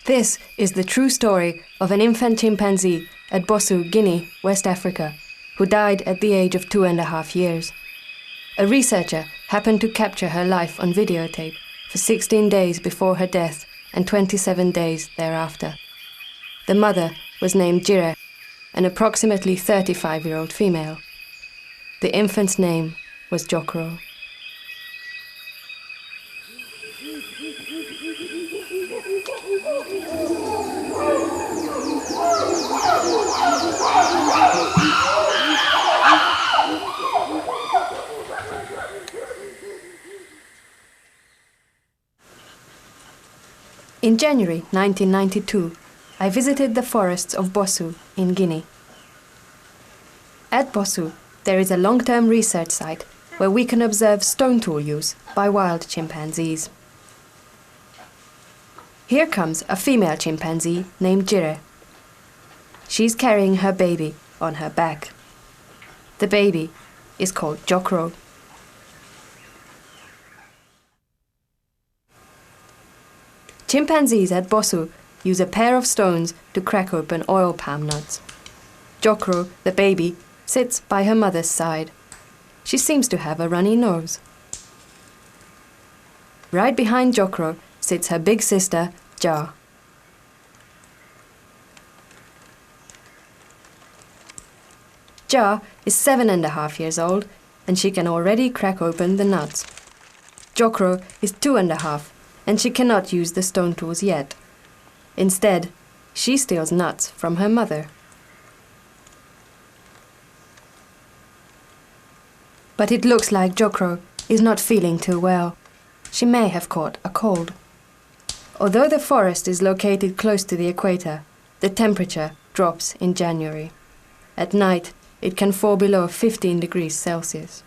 This is the true story of an infant chimpanzee at Bossou, Guinea, West Africa, who died at the age of 2.5 years. A researcher happened to capture her life on videotape for 16 days before her death and 27 days thereafter. The mother was named Jire, an approximately 35-year-old female. The infant's name was Jokro. In January 1992, I visited the forests of Bossou in Guinea. At Bossou, there is a long-term research site where we can observe stone tool use by wild chimpanzees. Here comes a female chimpanzee named Jire. She's carrying her baby on her back. The baby is called Jokro. Chimpanzees at Bossou use a pair of stones to crack open oil palm nuts. Jokro, the baby, sits by her mother's side. She seems to have a runny nose. Right behind Jokro sits her big sister, Ja. Ja is 7.5 years old, and she can already crack open the nuts. Jokro is 2.5, and she cannot use the stone tools yet. Instead, she steals nuts from her mother. But it looks like Jokro is not feeling too well. She may have caught a cold. Although the forest is located close to the equator, the temperature drops in January. At night, it can fall below 15 degrees Celsius.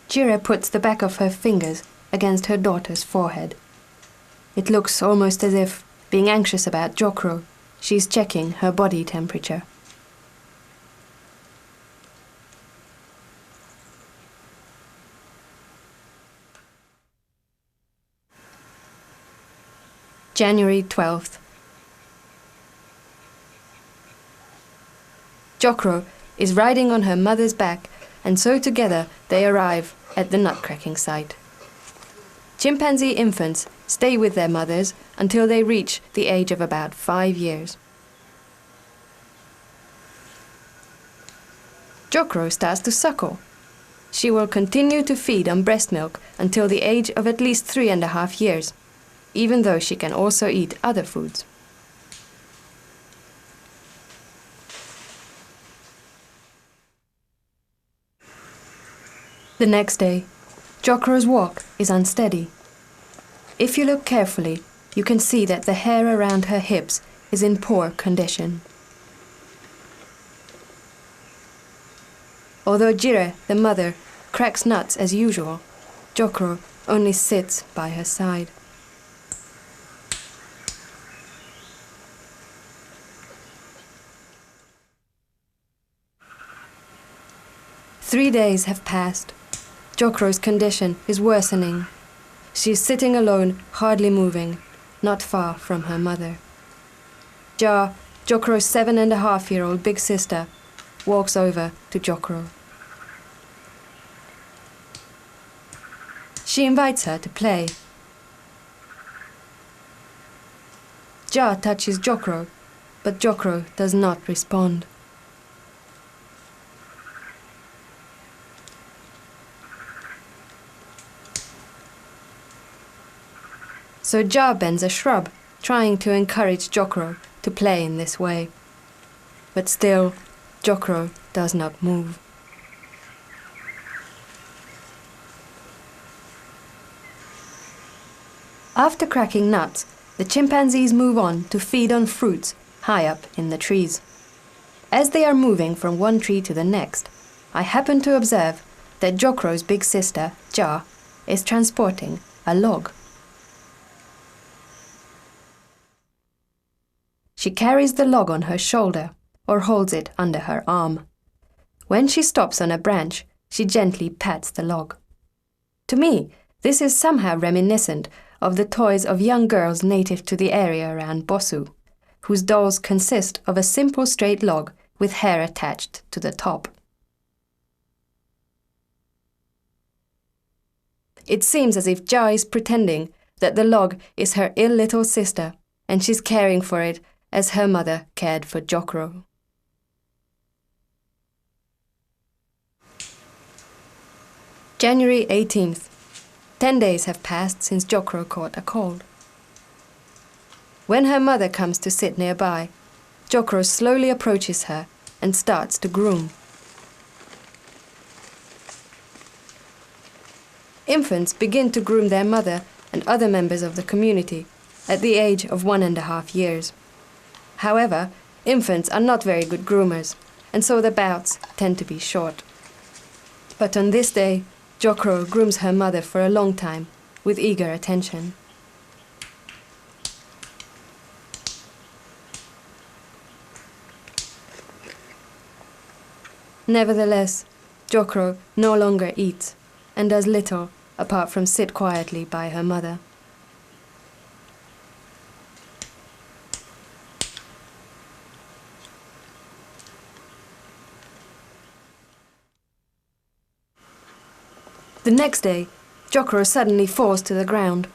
Jire puts the back of her fingers against her daughter's forehead. It looks almost as if, being anxious about Jokro, she's checking her body temperature. January 12th. Jokro is riding on her mother's back, and so together they arrive at the nut-cracking site. Chimpanzee infants stay with their mothers until they reach the age of about 5 years. Jokro starts to suckle. She will continue to feed on breast milk until the age of at least 3.5 years, even though she can also eat other foods. The next day, Jokro's walk is unsteady. If you look carefully, you can see that the hair around her hips is in poor condition. Although Jire, the mother, cracks nuts as usual, Jokro only sits by her side. Three days have passed. Jokro's condition is worsening. She is sitting alone, hardly moving, not far from her mother. Ja, Jokro's 7.5-year-old big sister, walks over to Jokro. She invites her to play. Ja touches Jokro, but Jokro does not respond. So Ja bends a shrub, trying to encourage Jokro to play in this way. But still, Jokro does not move. After cracking nuts, the chimpanzees move on to feed on fruits high up in the trees. As they are moving from one tree to the next, I happen to observe that Jokro's big sister, Ja, is transporting a log. She carries the log on her shoulder or holds it under her arm. When she stops on a branch, she gently pats the log. To me, This is somehow reminiscent of the toys of young girls native to the area around Bossou, whose dolls consist of a simple straight log with hair attached to the top. It seems as if Ja is pretending that the log is her ill little sister, and she's caring for it as her mother cared for Jokro. January 18th. 10 days have passed since Jokro caught a cold. When her mother comes to sit nearby, Jokro slowly approaches her and starts to groom. Infants begin to groom their mother and other members of the community at the age of 1.5 years. However, infants are not very good groomers, and so the bouts tend to be short. But on this day, Jokro grooms her mother for a long time, with eager attention. Nevertheless, Jokro no longer eats and does little apart from sit quietly by her mother. The next day, Jokro suddenly falls to the ground.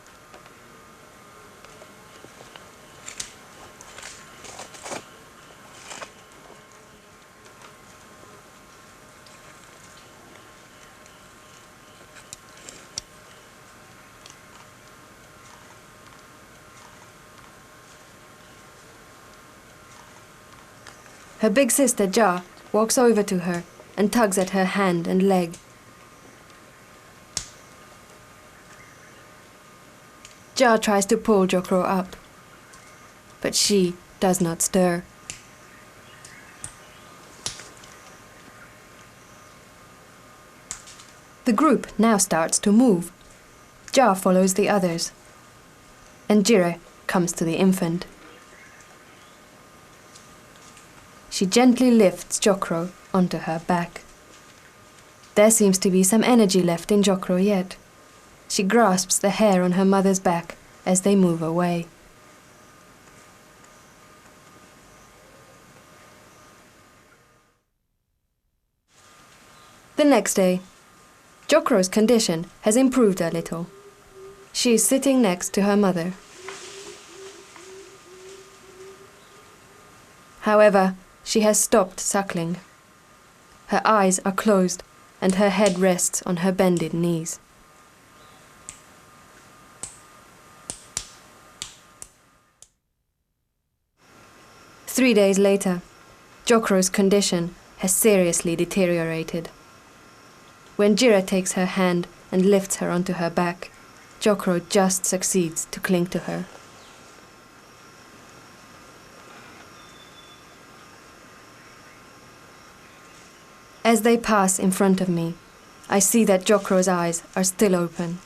Her big sister Ja walks over to her and tugs at her hand and leg. Ja tries to pull Jokro up, but she does not stir. The group now starts to move. Ja follows the others, and Jire comes to the infant. She gently lifts Jokro onto her back. There seems to be some energy left in Jokro yet. She grasps the hair on her mother's back as they move away. The next day, Jokro's condition has improved a little. She is sitting next to her mother. However, she has stopped suckling. Her eyes are closed and her head rests on her bended knees. Three days later, Jokro's condition has seriously deteriorated. When Jire takes her hand and lifts her onto her back, Jokro just succeeds to cling to her. As they pass in front of me, I see that Jokro's eyes are still open,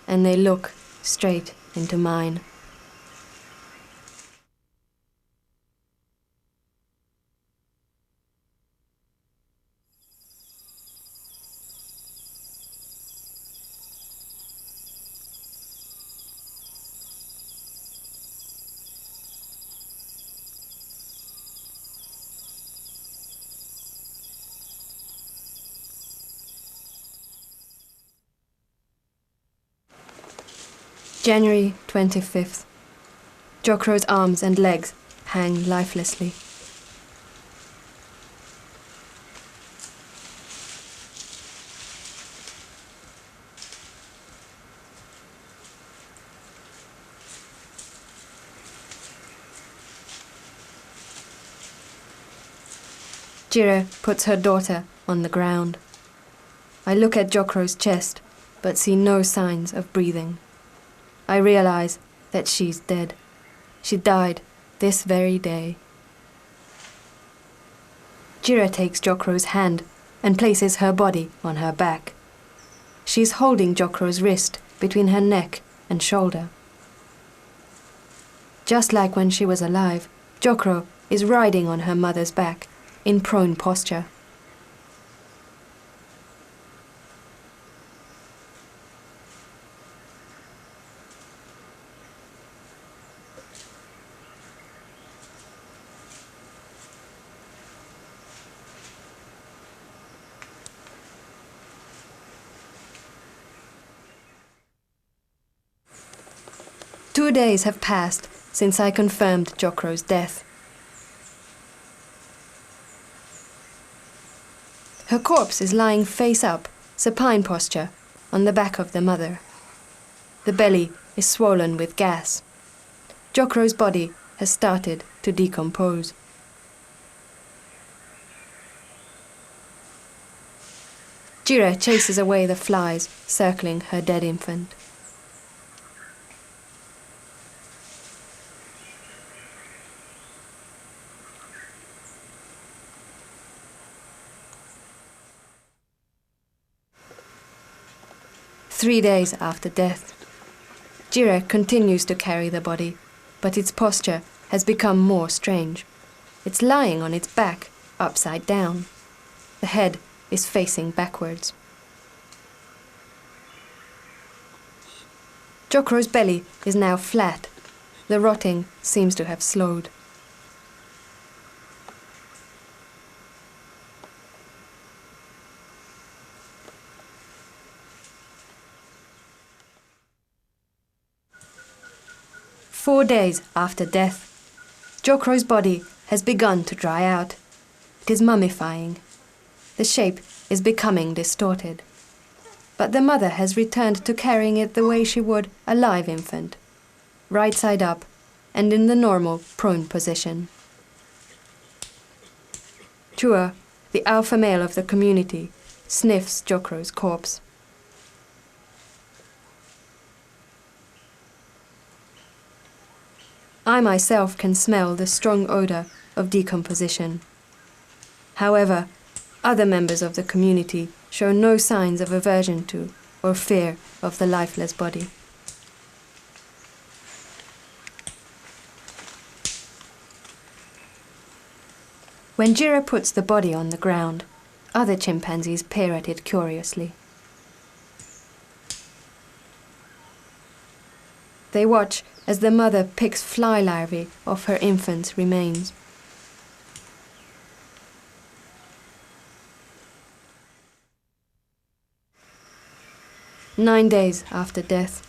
and they look straight into mine. January 25th. Jokro's arms and legs hang lifelessly. Jire puts her daughter on the ground. I look at Jokro's chest, but see no signs of breathing. I realize that she's dead. She died this very day. Jire takes Jokro's hand and places her body on her back. She's holding Jokro's wrist between her neck and shoulder. Just like when she was alive, Jokro is riding on her mother's back in prone posture. 2 days have passed since I confirmed Jokro's death. Her corpse is lying face up, supine posture, on the back of the mother. The belly is swollen with gas. Jokro's body has started to decompose. Jira chases away the flies circling her dead infant. Three days after death, Jira continues to carry the body, but its posture has become more strange. It's lying on its back, upside down. The head is facing backwards. Jokro's belly is now flat. The rotting seems to have slowed. Four days after death, Jokro's body has begun to dry out. It is mummifying. The shape is becoming distorted. But the mother has returned to carrying it the way she would a live infant, right side up and in the normal prone position. Chua, the alpha male of the community, sniffs Jokro's corpse. I myself can smell the strong odor of decomposition. However, other members of the community show no signs of aversion to or fear of the lifeless body. When Jira puts the body on the ground, other chimpanzees peer at it curiously. They watch as the mother picks fly larvae off her infant's remains. Nine days after death,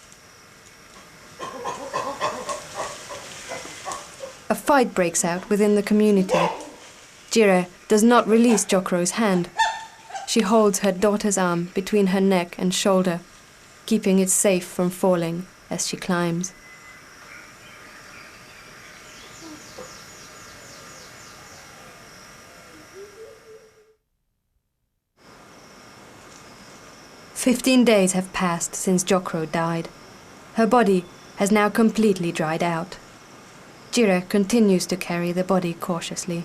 a fight breaks out within the community. Jira does not release Jokro's hand. She holds her daughter's arm between her neck and shoulder, keeping it safe from falling as she climbs. 15 days have passed since Jokro died. Her body has now completely dried out. Jira continues to carry the body cautiously.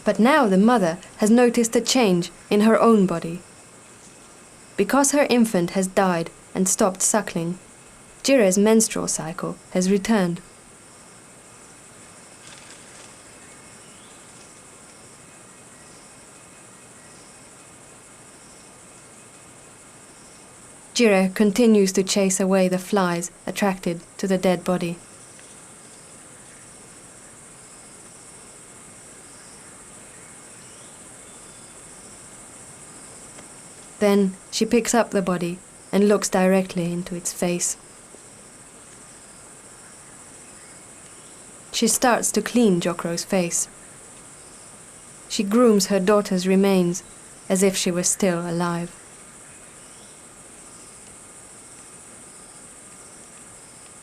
But now the mother has noticed a change in her own body. Because her infant has died and stopped suckling, Jira's menstrual cycle has returned. Jira continues to chase away the flies attracted to the dead body. Then she picks up the body and looks directly into its face. She starts to clean Jokro's face. She grooms her daughter's remains as if she were still alive.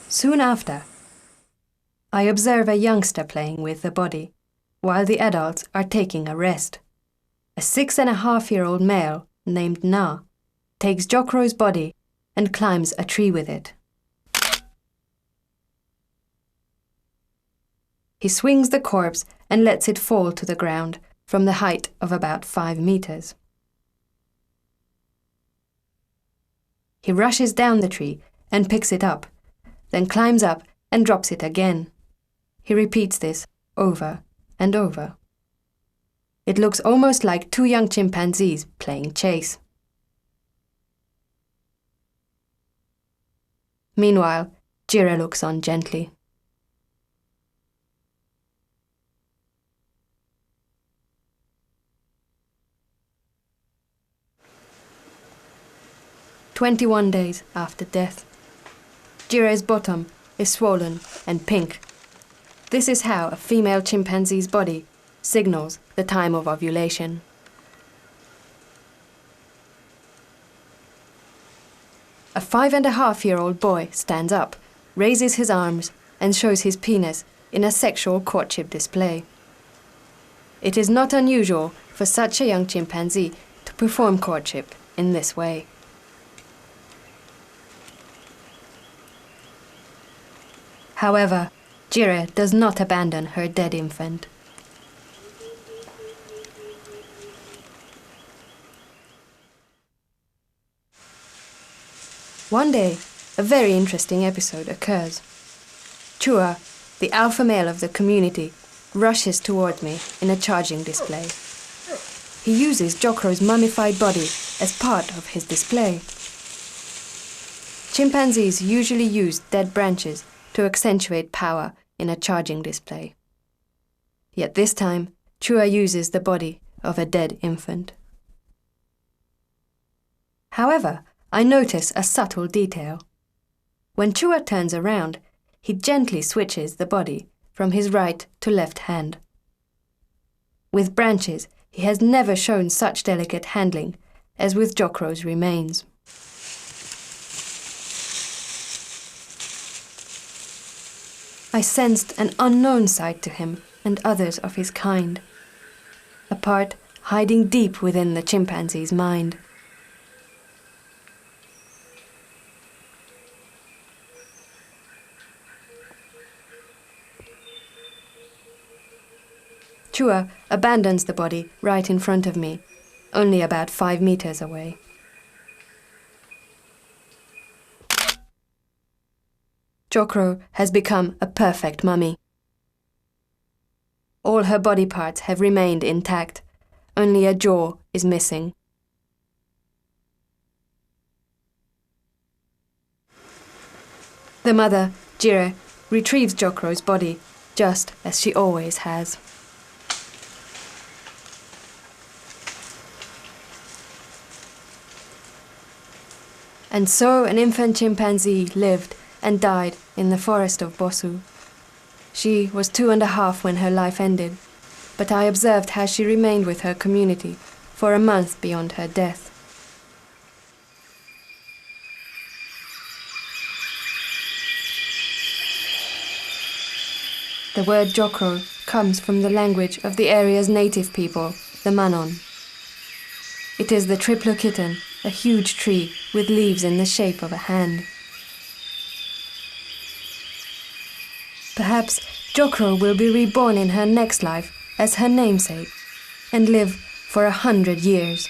Soon after, I observe a youngster playing with the body, while the adults are taking a rest. A 6.5-year-old male named Na takes Jokro's body and climbs a tree with it. He swings the corpse and lets it fall to the ground from the height of about 5 meters. He rushes down the tree and picks it up, then climbs up and drops it again. He repeats this over and over. It looks almost like 2 young chimpanzees playing chase. Meanwhile, Jira looks on gently. "21 days after death. Jira's bottom is swollen and pink. This is how a female chimpanzee's body signals the time of ovulation. A 5.5-year-old boy stands up, raises his arms, and shows his penis in a sexual courtship display. It is not unusual for such a young chimpanzee to perform courtship in this way. However, Jira does not abandon her dead infant. One day, a very interesting episode occurs. Chua, the alpha male of the community, rushes toward me in a charging display. He uses Jokro's mummified body as part of his display. Chimpanzees usually use dead branches to accentuate power in a charging display. Yet this time, Chua uses the body of a dead infant. However, I notice a subtle detail. When Chua turns around, he gently switches the body from his right to left hand. With branches, he has never shown such delicate handling as with Jokro's remains. I sensed an unknown side to him and others of his kind, a part hiding deep within the chimpanzee's mind. Chua abandons the body right in front of me, only about 5 meters away. Jokro has become a perfect mummy. All her body parts have remained intact, only a jaw is missing. The mother, Jira, retrieves Jokro's body, just as she always has. And so an infant chimpanzee lived and died in the forest of Bosu. She was 2.5 when her life ended, but I observed how she remained with her community for a month beyond her death. The word Jokro comes from the language of the area's native people, the Manon. It is the triplo kitten, a huge tree with leaves in the shape of a hand. Perhaps Jokro will be reborn in her next life as her namesake and live for 100 years.